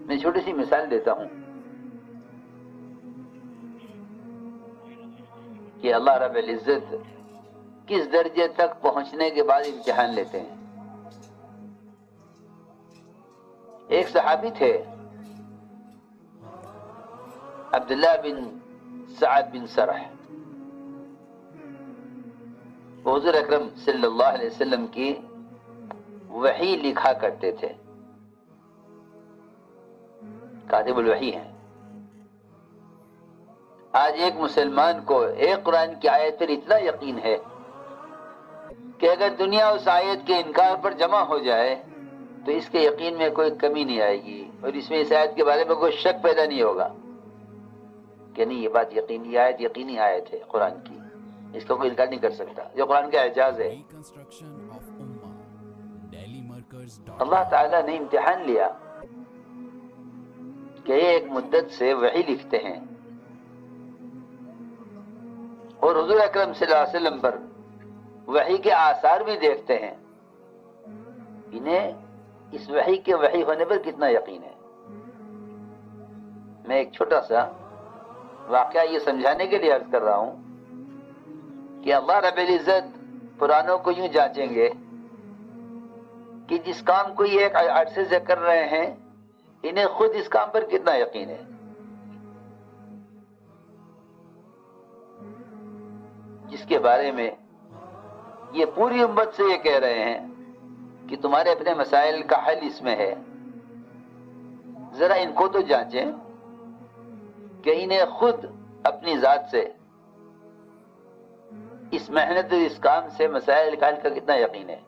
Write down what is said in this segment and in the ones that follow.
میں چھوٹی سی مثال دیتا ہوں کہ اللہ رب العزت کس درجے تک پہنچنے کے بعد امتحان لیتے ہیں۔ ایک صحابی تھے عبداللہ بن سعد بن سرح، حضور اکرم صلی اللہ علیہ وسلم کی وحی لکھا کرتے تھے، کاتب الوحی ہیں۔ آج ایک مسلمان کو ایک قرآن کی آیت پر اتنا یقین ہے کہ اگر دنیا اس آیت کے انکار پر جمع ہو جائے تو اس کے یقین میں کوئی کمی نہیں آئے گی، اور اس میں اس آیت کے بارے میں کوئی شک پیدا نہیں ہوگا کہ نہیں، یہ بات یقینی آیت، یقینی آیت ہے قرآن کی، اس کو کوئی انکار نہیں کر سکتا، جو قرآن کا اعجاز ہے۔ اللہ تعالیٰ نے امتحان لیا کہ یہ ایک مدت سے وحی لکھتے ہیں اور حضور اکرم صلی اللہ علیہ وسلم پر وحی کے آثار بھی دیکھتے ہیں، انہیں اس وحی کے وحی ہونے پر کتنا یقین ہے۔ میں ایک چھوٹا سا واقعہ یہ سمجھانے کے لیے عرض کر رہا ہوں کہ اللہ رب العزت قرآنوں کو یوں جانچیں گے کہ جس کام کو یہ ایک عرصے سے کر رہے ہیں انہیں خود اس کام پر کتنا یقین ہے۔ جس کے بارے میں یہ پوری امت سے یہ کہہ رہے ہیں کہ تمہارے اپنے مسائل کا حل اس میں ہے، ذرا ان کو تو جانچیں کہ انہیں خود اپنی ذات سے اس محنت اور اس کام سے مسائل کا حل کا کتنا یقین ہے۔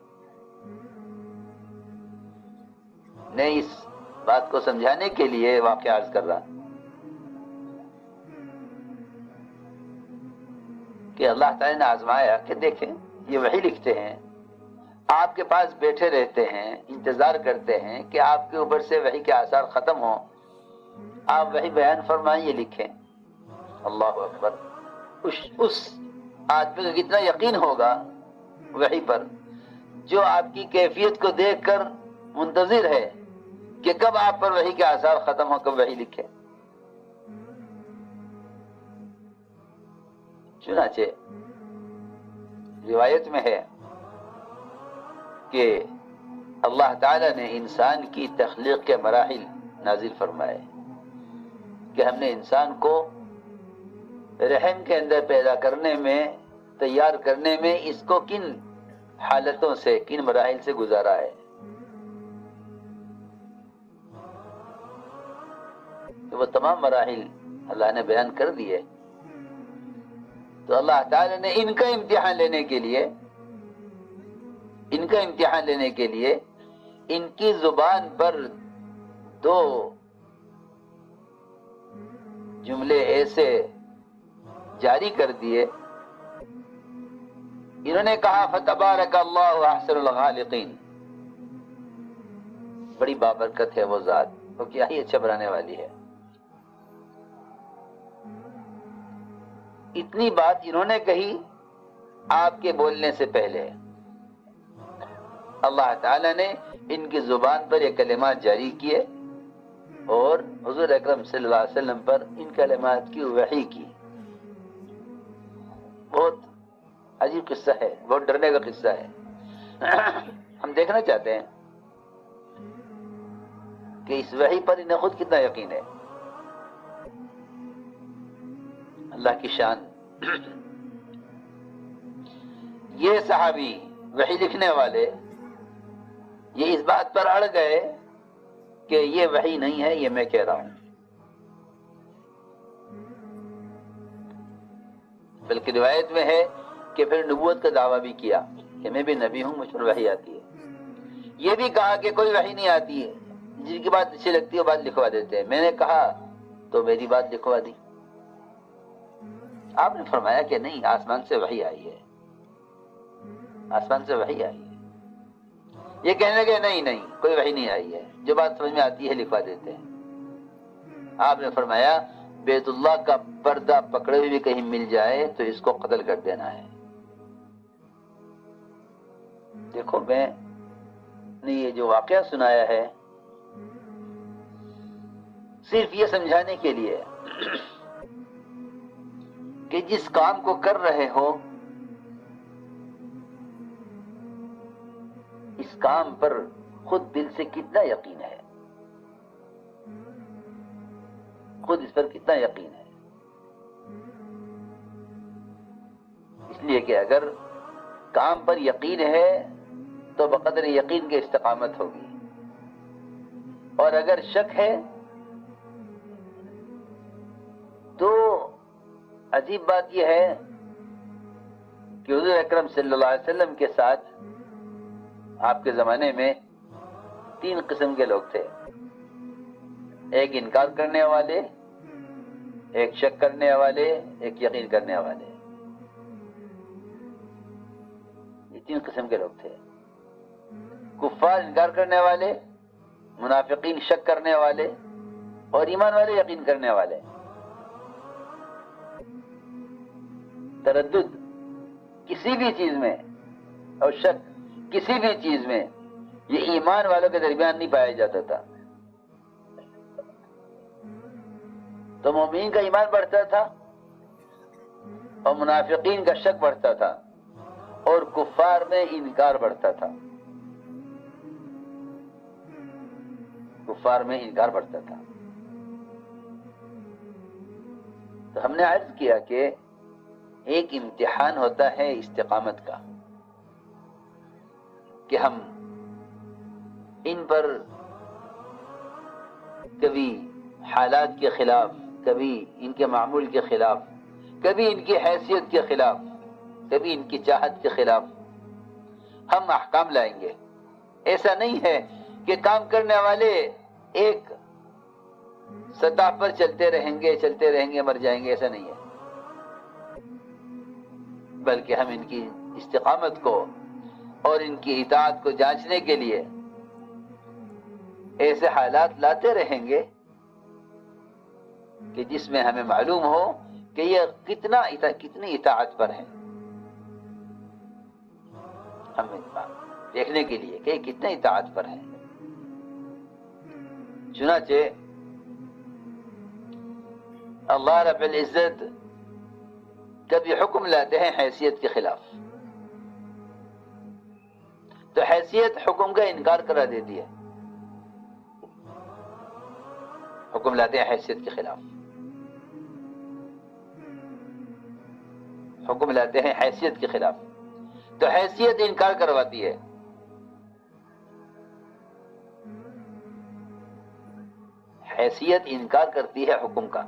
میں اس بات کو سمجھانے کے لیے واقعہ عرض کر رہا کہ اللہ تعالیٰ نے آزمایا کہ دیکھیں یہ وحی لکھتے ہیں، آپ کے پاس بیٹھے رہتے ہیں، انتظار کرتے ہیں کہ آپ کے اوپر سے وحی کے آثار ختم ہوں، آپ وحی بیان فرمائیں، یہ لکھیں۔ اللہ اکبر، اس آدمی کو کتنا یقین ہوگا وحی پر جو آپ کی کیفیت کو دیکھ کر منتظر ہے کہ کب آپ پر وحی کے آثار ختم ہو، کب وحی لکھے۔ چنانچہ روایت میں ہے کہ اللہ تعالی نے انسان کی تخلیق کے مراحل نازل فرمائے کہ ہم نے انسان کو رحم کے اندر پیدا کرنے میں، تیار کرنے میں اس کو کن حالتوں سے، کن مراحل سے گزارا ہے۔ تو وہ تمام مراحل اللہ نے بیان کر دیے، تو اللہ تعالی نے ان کا امتحان لینے کے لیے ان کی زبان پر دو جملے ایسے جاری کر دیے، انہوں نے کہا فتبارک اللہ احسن الخالقین، بڑی بابرکت ہے وہ ذات، وہ کیا ہی اچھا بنانے والی ہے۔ اتنی بات انہوں نے کہی آپ کے بولنے سے پہلے، اللہ تعالی نے ان کی زبان پر یہ کلمات جاری کیے اور حضور اکرم صلی اللہ علیہ وسلم پر ان کلمات کی وحی کی۔ بہت عجیب قصہ ہے، بہت ڈرنے کا قصہ ہے۔ ہم دیکھنا چاہتے ہیں کہ اس وحی پر انہیں خود کتنا یقین ہے۔ اللہ کی شان۔ یہ صحابی وحی لکھنے والے یہ اس بات پر اڑ گئے کہ یہ وحی نہیں ہے، یہ میں کہہ رہا ہوں، بلکہ روایت میں ہے کہ پھر نبوت کا دعویٰ بھی کیا کہ میں بھی نبی ہوں، مجھ پر وحی آتی ہے۔ یہ بھی کہا کہ کوئی وحی نہیں آتی ہے، جن کی بات اچھی لگتی ہے وہ بات لکھوا دیتے ہیں۔ میں نے کہا تو میری بات لکھوا دی۔ آپ نے فرمایا کہ نہیں، آسمان سے وحی آئی ہے، آسمان سے وحی آئی ہے۔ یہ کہنے لگے نہیں کوئی وحی نہیں آئی ہے، جو بات سمجھ میں آتی ہے لکھوا دیتے ہیں۔ آپ نے فرمایا بیت اللہ کا پردہ پکڑے ہوئے بھی کہیں مل جائے تو اس کو قتل کر دینا ہے۔ دیکھو، میں نے یہ جو واقعہ سنایا ہے صرف یہ سمجھانے کے لیے کہ جس کام کو کر رہے ہو اس کام پر خود دل سے کتنا یقین ہے، خود اس پر کتنا یقین ہے. اس لیے کہ اگر کام پر یقین ہے تو بقدر یقین کے استقامت ہوگی، اور اگر شک ہے تو عجیب بات یہ ہے کہ حضور اکرم صلی اللہ علیہ وسلم کے ساتھ آپ کے زمانے میں 3 قسم کے لوگ تھے. ایک انکار کرنے والے، ایک شک کرنے والے، ایک یقین کرنے والے. یہ 3 قسم کے لوگ تھے. کفار انکار کرنے والے، منافقین شک کرنے والے، اور ایمان والے یقین کرنے والے. تردد کسی بھی چیز میں اور شک کسی بھی چیز میں یہ ایمان والوں کے درمیان نہیں پایا جاتا تھا. تو مومنین کا ایمان بڑھتا تھا اور منافقین کا شک بڑھتا تھا اور کفار میں انکار بڑھتا تھا. کفار میں انکار بڑھتا تھا. تو ہم نے عرض کیا کہ ایک امتحان ہوتا ہے استقامت کا، کہ ہم ان پر کبھی حالات کے خلاف، کبھی ان کے معمول کے خلاف، کبھی ان کی حیثیت کے خلاف، کبھی ان کی چاہت کے خلاف ہم احکام لائیں گے. ایسا نہیں ہے کہ کام کرنے والے ایک سطح پر چلتے رہیں گے مر جائیں گے، ایسا نہیں ہے. بلکہ ہم ان کی استقامت کو اور ان کی اطاعت کو جانچنے کے لیے ایسے حالات لاتے رہیں گے کہ جس میں ہمیں معلوم ہو کہ یہ کتنی اطاعت پر ہے. ہم دیکھنے کے لیے کہ یہ کتنے اطاعت پر ہے. چنانچہ اللہ رب العزت کبھی حکم لاتے ہیں حیثیت کے خلاف، تو حیثیت حکم کا انکار کرا دیتی ہے. حکم لاتے ہیں حیثیت کے خلاف، حکم لاتے ہیں حیثیت کے خلاف، تو حیثیت انکار کرواتی ہے. حیثیت انکار کرتی ہے حکم کا،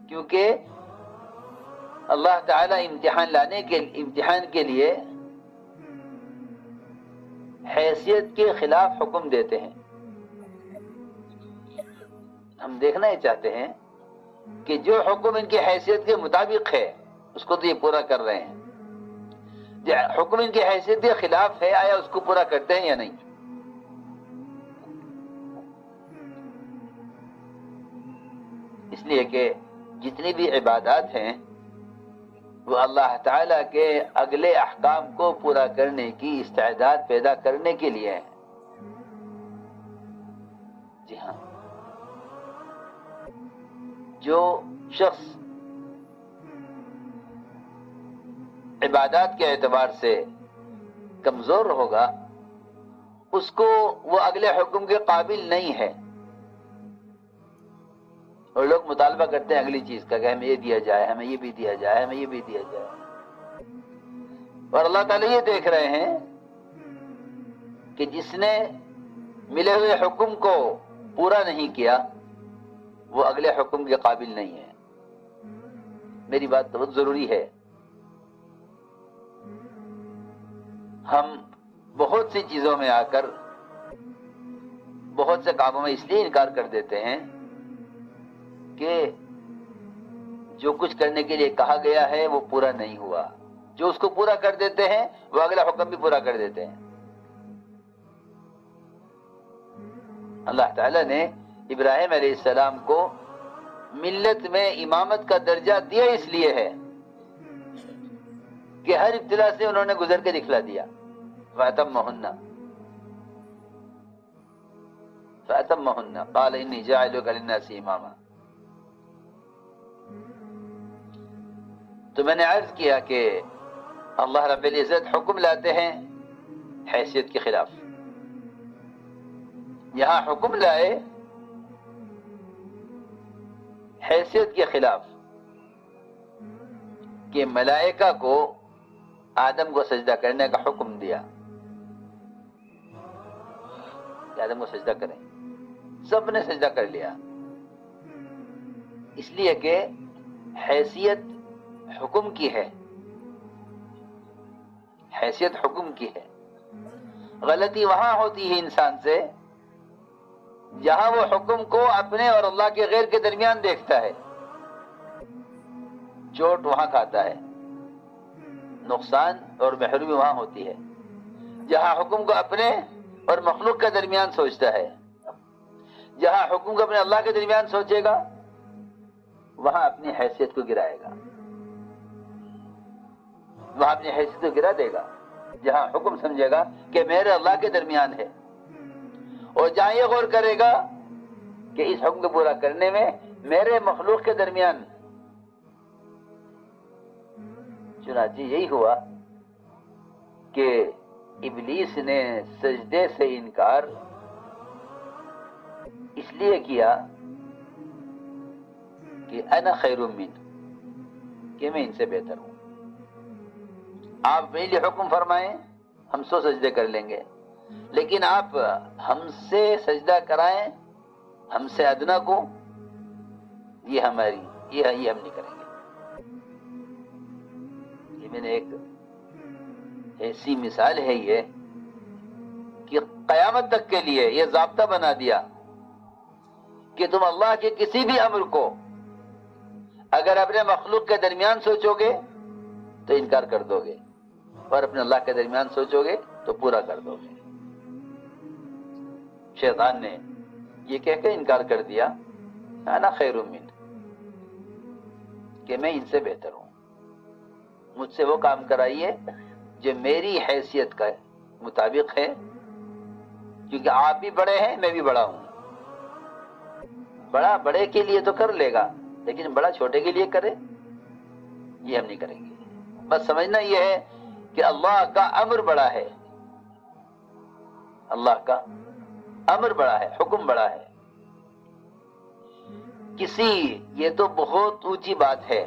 کیونکہ اللہ تعالی امتحان کے لیے حیثیت کے خلاف حکم دیتے ہیں. ہم دیکھنا ہی چاہتے ہیں کہ جو حکم ان کی حیثیت کے مطابق ہے اس کو تو یہ پورا کر رہے ہیں، جو حکم ان کی حیثیت کے خلاف ہے آیا اس کو پورا کرتے ہیں یا نہیں. اس لیے کہ جتنی بھی عبادات ہیں وہ اللہ تعالیٰ کے اگلے احکام کو پورا کرنے کی استعداد پیدا کرنے کے لیے ہیں. جی ہاں، جو شخص عبادات کے اعتبار سے کمزور ہوگا اس کو وہ اگلے حکم کے قابل نہیں ہے. اور لوگ مطالبہ کرتے ہیں اگلی چیز کا کہ ہمیں یہ دیا جائے، ہمیں یہ بھی دیا جائے، ہمیں یہ بھی دیا جائے. اور اللہ تعالیٰ یہ دیکھ رہے ہیں کہ جس نے ملے ہوئے حکم کو پورا نہیں کیا وہ اگلے حکم کے قابل نہیں ہے. میری بات بہت ضروری ہے. ہم بہت سی چیزوں میں آ کر بہت سے کاموں میں اس لیے انکار کر دیتے ہیں کہ جو کچھ کرنے کے لیے کہا گیا ہے وہ پورا نہیں ہوا. جو اس کو پورا کر دیتے ہیں وہ اگلا حکم بھی پورا کر دیتے ہیں. اللہ تعالیٰ نے ابراہیم علیہ السلام کو ملت میں امامت کا درجہ دیا اس لیے ہے کہ ہر ابتلا سے انہوں نے گزر کے دکھلا دیا. وَأَتَمَّهُنَّ. فأتمهن قال إني جاعلك للناس إماما. تو میں نے عرض کیا کہ اللہ رب العزت حکم لاتے ہیں حیثیت کے خلاف. یہاں حکم لائے حیثیت کے خلاف کہ ملائکہ کو آدم کو سجدہ کرنے کا حکم دیا کہ آدم کو سجدہ کریں. سب نے سجدہ کر لیا، اس لیے کہ حیثیت حکم کی ہے. حیثیت حکم کی ہے. غلطی وہاں ہوتی ہے انسان سے جہاں وہ حکم کو اپنے اور اللہ کے غیر کے درمیان دیکھتا ہے. چوٹ وہاں کھاتا ہے، نقصان اور محرومی وہاں ہوتی ہے جہاں حکم کو اپنے اور مخلوق کے درمیان سوچتا ہے. جہاں حکم کو اپنے اللہ کے درمیان سوچے گا وہاں اپنی حیثیت کو گرائے گا، وہاں اپنی حیثیت کو گرا دے گا. جہاں حکم سمجھے گا کہ میرے اللہ کے درمیان ہے، اور جہاں یہ غور کرے گا کہ اس حکم کو پورا کرنے میں میرے مخلوق کے درمیان. چنانچہ یہی ہوا کہ ابلیس نے سجدے سے انکار اس لیے کیا کہ انا خیر من، کہ میں ان سے بہتر ہوں. آپ میرے لیے حکم فرمائیں ہم 100 سجدے کر لیں گے، لیکن آپ ہم سے سجدہ کرائیں ہم سے ادنا کو، یہ ہماری یہ ہم نہیں کریں گے. یہ میں نے ایک ایسی مثال ہے یہ کہ قیامت تک کے لیے یہ ضابطہ بنا دیا کہ تم اللہ کے کسی بھی امر کو اگر اپنے مخلوق کے درمیان سوچو گے تو انکار کر دو گے، اور اپنے اللہ کے درمیان سوچو گے تو پورا کر دو گے. شیطان نے یہ کہہ کے انکار کر دیا انا خیر من، کہ میں ان سے بہتر ہوں. مجھ سے وہ کام کرائیے جو میری حیثیت کا مطابق ہے، کیونکہ آپ بھی بڑے ہیں میں بھی بڑا ہوں. بڑا بڑے کے لیے تو کر لے گا، لیکن بڑا چھوٹے کے لیے کرے یہ ہم نہیں کریں گے. بس سمجھنا یہ ہے کہ اللہ کا امر بڑا ہے، اللہ کا امر بڑا ہے، حکم بڑا ہے. یہ تو بہت اونچی بات ہے